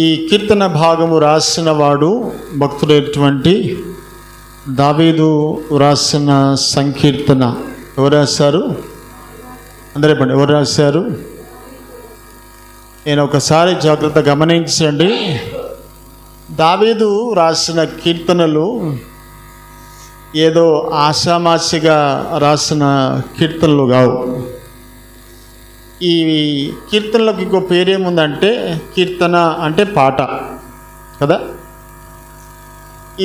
ఈ కీర్తన భాగము రాసిన వాడు భక్తుడైనటువంటి దావీదు రాసిన సంకీర్తన. ఎవరు రాశారు? అందరూ చెప్పండి, ఎవరు రాశారు? నేను ఒకసారి జాగ్రత్త గమనించండి. దావీదు రాసిన కీర్తనలు ఏదో ఆషామాషిగా రాసిన కీర్తనలు కావు. ఈ కీర్తనలకు ఇంకో పేరేముందంటే, కీర్తన అంటే పాట కదా.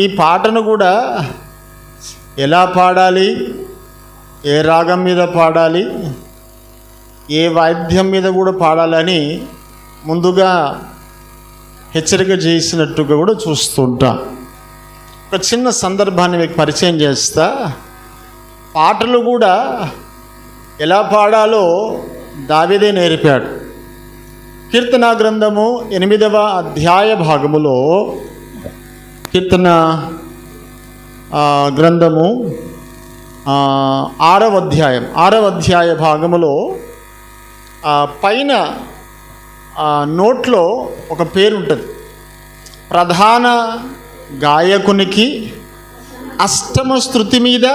ఈ పాటను కూడా ఎలా పాడాలి, ఏ రాగం మీద పాడాలి, ఏ వాయిద్యం మీద కూడా పాడాలని ముందుగా హెచ్చరిక చేసినట్టుగా కూడా చూస్తుంటాం. ఒక చిన్న సందర్భాన్ని మీకు పరిచయం చేస్తా. పాటలు కూడా ఎలా పాడాలో దావీదే నేర్పాడు. కీర్తన గ్రంథము 8వ అధ్యాయ భాగములో, కీర్తన గ్రంథము 6వ అధ్యాయ భాగములో పైన నోట్లో ఒక పేరు ఉంటుంది. ప్రధాన గాయకునికి అష్టమ శృతి మీద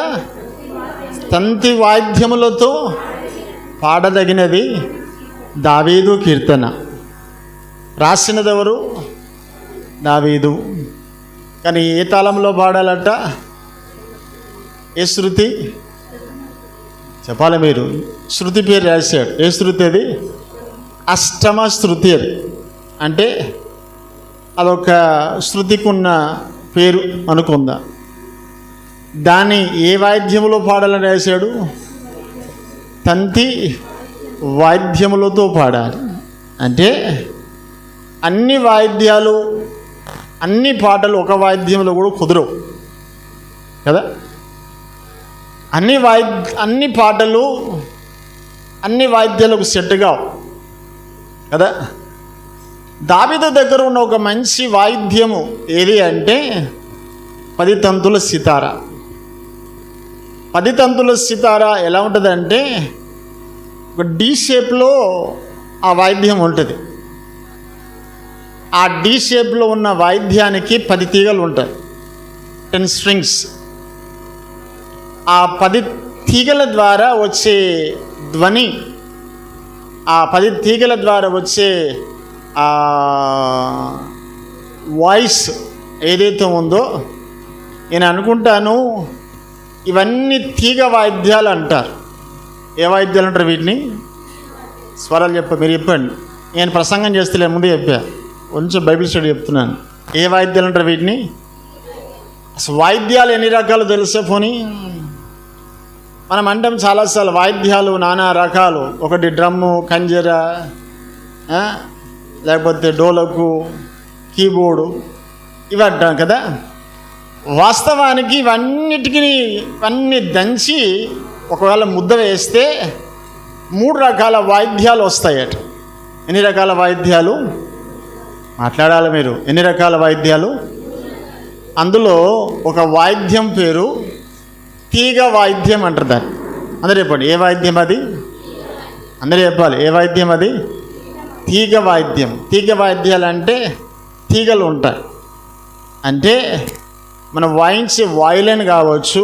తంతి వాయిద్యములతో పాడదగినది దావీదు కీర్తన. రాసినదెవరు? దావీదు. కానీ ఏ తాళంలో పాడాలట? ఏ శృతి చెప్పాలి మీరు? శృతి పేరు రాశాడు. ఏ శృతి అది? అష్టమ శృతి. అది అంటే అదొక శృతికి ఉన్న పేరు అనుకుందా. దాన్ని ఏ వాయిద్యములో పాడాలని రాశాడు? తంతి వాయిద్యములతో పాడాలి. అంటే అన్ని వాయిద్యాలు, అన్ని పాటలు ఒక వాయిద్యంలో కూడా కుదరవు కదా. అన్ని పాటలు అన్ని వాయిద్యాలకు సెట్గా కదా. దావీదు దగ్గర ఉన్న ఒక మంచి వాయిద్యము ఏది అంటే 10 తంతుల సితార. 10 తంతుల సితార ఎలా ఉంటుందంటే, ఒక డి షేప్లో ఆ వాయిద్యం ఉంటుంది. ఆ డి షేప్లో ఉన్న వాయిద్యానికి 10 తీగలు ఉంటాయి, 10 స్ట్రింగ్స్. ఆ 10 తీగల ద్వారా వచ్చే ధ్వని, ఆ 10 తీగల ద్వారా వచ్చే వాయిస్ ఏదైతే ఉందో, నేను అనుకుంటాను ఇవన్నీ తీగ వాయిద్యాలు అంటారు. ఏ వాయిద్యాలు అంటారు వీటిని? స్వరాలు మీరు చెప్పండి. నేను ప్రసంగం చేస్తలే, ముందే చెప్పా, కొంచెం బైబిల్ స్టడీ చెప్తున్నాను. ఏ వాయిద్యాలు అంటారు వీటిని? అసలు వాయిద్యాలు ఎన్ని రకాలు తెలుసా? పోనీ మనం అంటాం చాలాసార్లు వాయిద్యాలు నానా రకాలు. ఒకటి డ్రమ్ము, కంజర, లేకపోతే డోలకు, కీబోర్డు, ఇవి అంటాం కదా. వాస్తవానికి ఇవన్నీ దంచి ఒకవేళ ముద్ద వేస్తే 3 రకాల వాయిద్యాలు వస్తాయట. ఎన్ని రకాల వాయిద్యాలు మాట్లాడాలి మీరు? ఎన్ని రకాల వాయిద్యాలు? అందులో ఒక వాయిద్యం పేరు తీగ వాయిద్యం అంటారు దాన్ని. అందరూ చెప్పండి, ఏ వాయిద్యం అది? అందరూ చెప్పాలి, ఏ వాయిద్యం అది? తీగ వాయిద్యం. తీగ వాయిద్యాలు అంటే తీగలు ఉంటాయి. అంటే మనం వాయించే వయలిన్ కావచ్చు,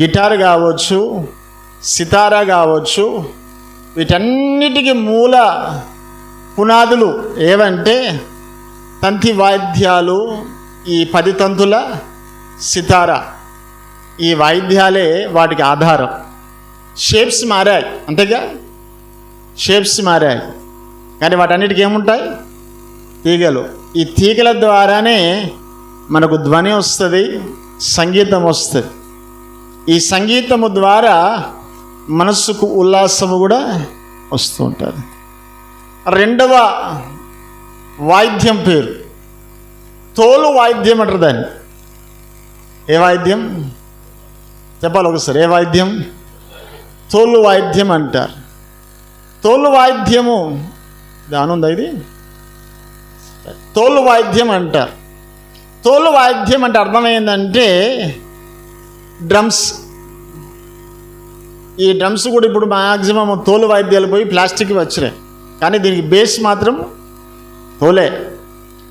గిటార్ కావచ్చు, సితారా కావచ్చు, వీటన్నిటికీ మూల పునాదులు ఏవంటే తంతి వాయిద్యాలు. ఈ 10 తంతుల సితారా, ఈ వాయిద్యాలే వాటికి ఆధారం. షేప్స్ మారాయి అంతేగా, షేప్స్ మారాయి, కానీ వాటన్నిటికీ ఏముంటాయి? తీగలు. ఈ తీగల ద్వారానే మనకు ధ్వని వస్తుంది, సంగీతం వస్తుంది. ఈ సంగీతము ద్వారా మనస్సుకు ఉల్లాసము కూడా వస్తూ ఉంటుంది. 2వ వాయిద్యం పేరు తోలు వాయిద్యం అంటారు దాన్ని. ఏ వాయిద్యం చెప్పాలి ఒకసారి? ఏ వాయిద్యం? తోలు వాయిద్యం అంటారు. తోలు వాయిద్యము దానుందా ఇది? తోలు వాయిద్యం అంటారు. తోలు వాయిద్యం అంటే అర్థమైందంటే డ్రమ్స్. ఈ డ్రమ్స్ కూడా ఇప్పుడు మ్యాక్సిమం తోలు వాయిద్యాలు పోయి ప్లాస్టిక్ వచ్చినాయి, కానీ దీనికి బేస్ మాత్రం తోలే.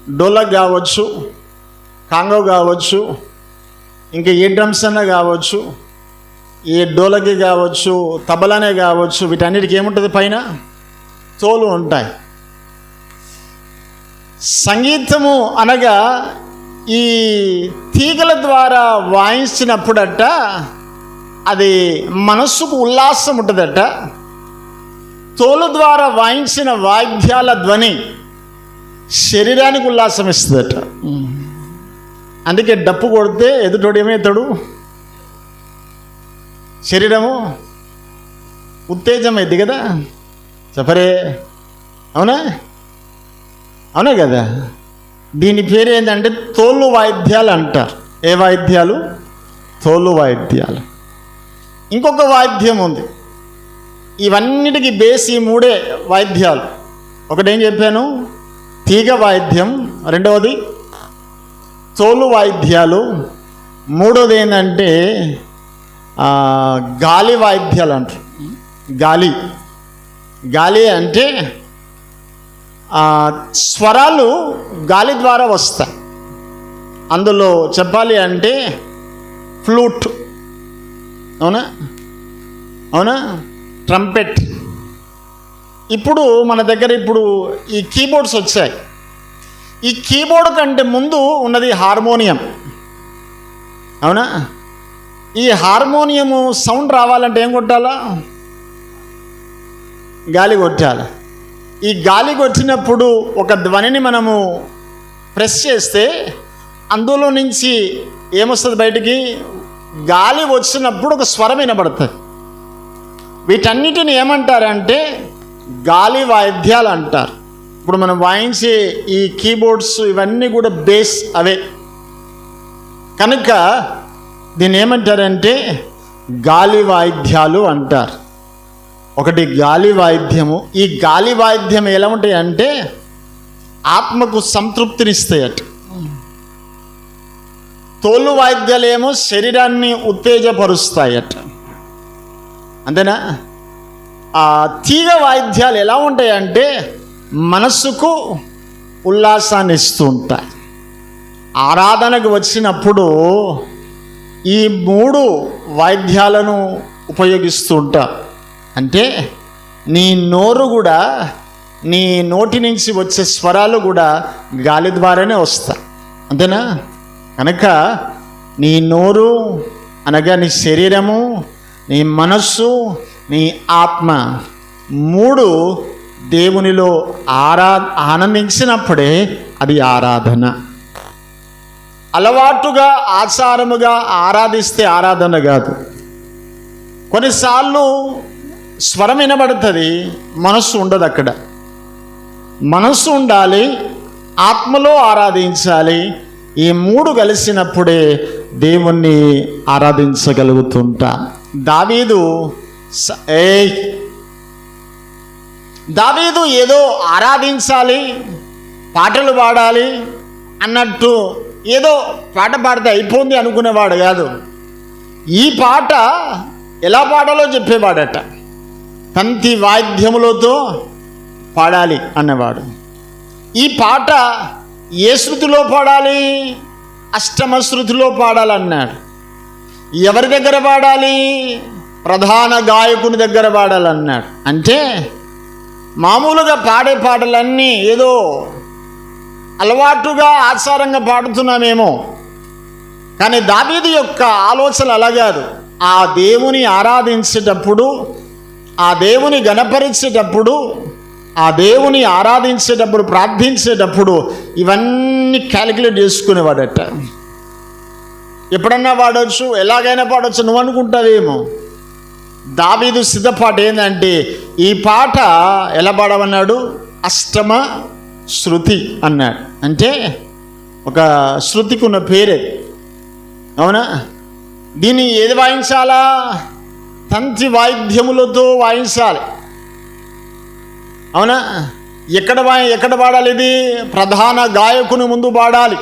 డోలక్ కావచ్చు, కాంగో కావచ్చు, ఇంకా ఏ డ్రమ్స్ అన్నా కావచ్చు, ఏ డోలకి కావచ్చు, తబలానే కావచ్చు, వీటన్నిటికీ ఏముంటుంది? పైన తోలు ఉంటాయి. సంగీతము అనగా ఈ తీగల ద్వారా వాయించినప్పుడట అది మనస్సుకు ఉల్లాసం ఉంటుందట. తోలు ద్వారా వాయించిన వాయిద్యాల ధ్వని శరీరానికి ఉల్లాసం ఇస్తుందట. అందుకే డప్పు కొడితే ఎదుటోడు ఏమవుతాడు? శరీరము ఉత్తేజమైంది కదా, చెప్పరే, అవునా? అవునా కదా? దీని పేరు ఏంటంటే తోలు వాయిద్యాలు అంటారు. ఏ వాయిద్యాలు? తోలు వాయిద్యాలు. ఇంకొక వాయిద్యం ఉంది. ఇవన్నిటికీ బేస్ ఈ మూడే వాయిద్యాలు. ఒకటేం చెప్పాను? తీగ వాయిద్యం. రెండవది తోలు వాయిద్యాలు. మూడవది ఏంటంటే గాలి వాయిద్యాలు అంటారు. గాలి అంటే స్వరాలు గాలి ద్వారా వస్తాయి. అందులో చెప్పాలి అంటే ఫ్లూట్, అవునా, ట్రంపెట్. ఇప్పుడు మన దగ్గర ఈ కీబోర్డ్స్ వచ్చాయి. ఈ కీబోర్డ్ కంటే ముందు ఉన్నది హార్మోనియం, అవునా? ఈ హార్మోనియము సౌండ్ రావాలంటే ఏం కొట్టాలా? గాలి కొట్టాలి. ఈ గాలి కొట్టినప్పుడు ఒక ధ్వనిని మనము ప్రెస్ చేస్తే అందులో నుంచి ఏమొస్తుంది బయటికి? గాలి వచ్చినప్పుడు ఒక స్వరం వినబడుతుంది. వీటన్నిటిని ఏమంటారంటే గాలి వాయిద్యాలు అంటారు. ఇప్పుడు మనం వాయించే ఈ కీబోర్డ్స్ ఇవన్నీ కూడా బేస్ అవే కనుక దీన్ని ఏమంటారంటే గాలి వాయిద్యాలు అంటారు. ఒకటి గాలి వాయిద్యము. ఈ గాలి వాయిద్యం ఎలా ఉంటాయి అంటే ఆత్మకు సంతృప్తినిస్తాయట. తోలు వాయిద్యాలేమో శరీరాన్ని ఉత్తేజపరుస్తాయట. అంతేనా? ఆ తీగ వాయిద్యాలు ఎలా ఉంటాయంటే మనస్సుకు ఉల్లాసాన్ని ఇస్తూ ఉంటాయి. ఆరాధనకు వచ్చినప్పుడు ఈ మూడు వాయిద్యాలను ఉపయోగిస్తూ ఉంటాం. అంటే నీ నోరు కూడా, నీ నోటి నుంచి వచ్చే స్వరాలు కూడా గాలి ద్వారానే వస్తాయి. అంతేనా? కనుక నీ నోరు అనగా నీ శరీరము, నీ మనస్సు, నీ ఆత్మ మూడు దేవునిలో ఆనందించినప్పుడే అది ఆరాధన. అలవాటుగా ఆచారముగా ఆరాధిస్తే ఆరాధన కాదు. కొన్నిసార్లు స్వరం వినబడుతుంది, మనస్సు ఉండదు. అక్కడ మనస్సు ఉండాలి, ఆత్మలో ఆరాధించాలి. ఈ మూడు కలిసినప్పుడే దేవుణ్ణి ఆరాధించగలుగుతుంటా. దావీదు ఏదో ఆరాధించాలి, పాటలు పాడాలి అన్నట్టు ఏదో పాట పాడితే అయిపోయింది అనుకునేవాడు కాదు. ఈ పాట ఎలా పాడాలో చెప్పేవాడట. తంతి వాయిద్యములతో పాడాలి అన్నవాడు. ఈ పాట ఏ శృతిలో పాడాలి? అష్టమ శృతిలో పాడాలన్నాడు. ఎవరి దగ్గర పాడాలి? ప్రధాన గాయకుని దగ్గర పాడాలన్నాడు. అంటే మామూలుగా పాడే పాటలన్నీ ఏదో అలవాటుగా ఆచారంగా పాడుతున్నామేమో, కానీ దావీదు యొక్క ఆలోచన అలా కాదు. ఆ దేవుని ఆరాధించేటప్పుడు, ఆ దేవుని గణపరిచేటప్పుడు, ఆ దేవుని ఆరాధించేటప్పుడు, ప్రార్థించేటప్పుడు ఇవన్నీ క్యాలిక్యులేట్ చేసుకునేవాడట. ఎప్పుడన్నా పాడవచ్చు, ఎలాగైనా పాడవచ్చు నువ్వు అనుకుంటావేమో. దావీదు సిద్ధపాట ఏంటంటే ఈ పాట ఎలా పాడమన్నాడు? అష్టమ శృతి అన్నాడు. అంటే ఒక శృతికి ఉన్న పేరే, అవునా? దీన్ని ఏది వాయించాలా? తంతి వాయిద్యములతో వాయించాలి, అవునా? ఎక్కడ పాడాలి? ఇది ప్రధాన గాయకుని ముందు పాడాలి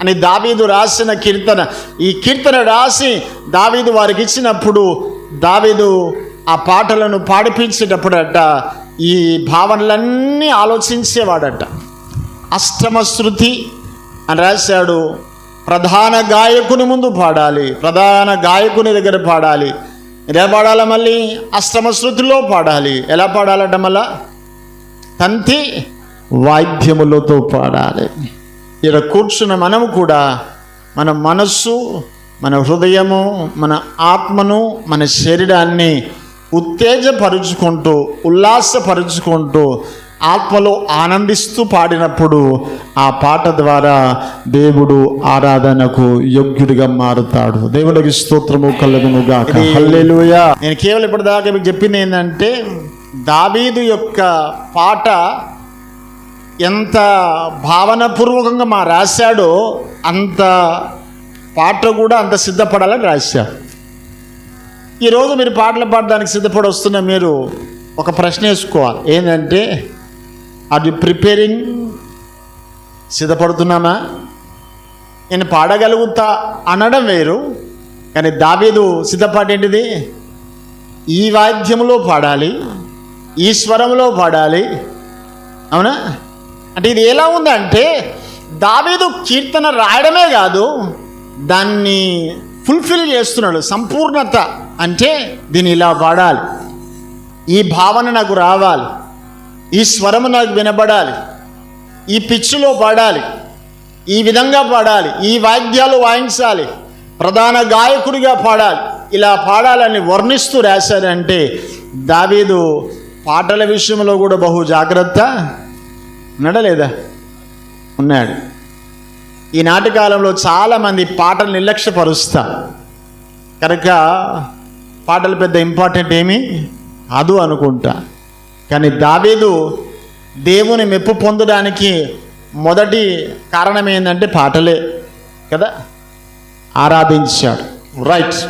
అని దావీదు రాసిన కీర్తన. ఈ కీర్తన రాసి దావీదు వారికి ఇచ్చినప్పుడు దావీదు ఆ పాటలను పాడిపించేటప్పుడట ఈ భావనలన్నీ ఆలోచించేవాడట. అష్టమ శృతి అని రాశాడు. ప్రధాన గాయకుని ముందు పాడాలి, ప్రధాన గాయకుని దగ్గర పాడాలి. ఎలా పాడాలి? మళ్ళీ అష్టమ శృతిలో పాడాలి. ఎలా పాడాలట? మళ్ళా తంతి వాయిద్యములతో పాడాలి. ఇక్కడ కూర్చున్న మనము కూడా మన మనస్సు, మన హృదయము, మన ఆత్మను, మన శరీరాన్ని ఉత్తేజపరుచుకుంటూ, ఉల్లాసపరుచుకుంటూ, ఆత్మలో ఆనందిస్తూ పాడినప్పుడు ఆ పాట ద్వారా దేవుడు ఆరాధనకు యోగ్యుడిగా మారుతాడు. దేవుడికి స్తోత్రము కలుగును గాక. హల్లెలూయా. నేను కేవలం ఇప్పటిదాకా మీకు చెప్పింది ఏంటంటే, దావీదు యొక్క పాట ఎంత భావనపూర్వకంగా రాశాడో అంత పాట కూడా అంత సిద్ధపడాలని రాశాడు. ఈరోజు మీరు పాటలు పాడడానికి సిద్ధపడి వస్తున్న మీరు ఒక ప్రశ్న వేసుకోవాలి. ఏంటంటే, ఆర్ యు ప్రిపేరింగ్? సిద్ధపడుతున్నామా? నేను పాడగలుగుతా అనడం వేరు, కానీ దావీదు సిద్ధపాటు ఏంటిది? ఈ వాద్యంలో పాడాలి, ఈ స్వరంలో పాడాలి. అవునా? అంటే ఇది ఎలా ఉందంటే, దావీదు కీర్తన రాయడమే కాదు, దాన్ని ఫుల్ఫిల్ చేస్తున్నాడు. సంపూర్ణత అంటే దీన్ని ఇలా పాడాలి, ఈ భావన నాకు రావాలి, ఈ స్వరము నాకు వినబడాలి, ఈ పిచ్చులో పాడాలి, ఈ విధంగా పాడాలి, ఈ వాయిద్యాలు వాయించాలి, ప్రధాన గాయకుడిగా పాడాలి, ఇలా పాడాలని వర్ణిస్తూ రాశారంటే దావీదు పాటల విషయంలో కూడా బహు జాగ్రత్త ఉన్నాడా లేదా? ఉన్నాడు. ఈనాటి కాలంలో చాలామంది పాటలు నిర్లక్ష్యపరుస్తారు కనుక పాటలు పెద్ద ఇంపార్టెంట్ ఏమీ కాదు అనుకుంటా. కానీ దావీదు దేవుని మెప్పు పొందడానికి మొదటి కారణం ఏంటంటే పాటలే కదా. ఆరాధించాడు. రైట్.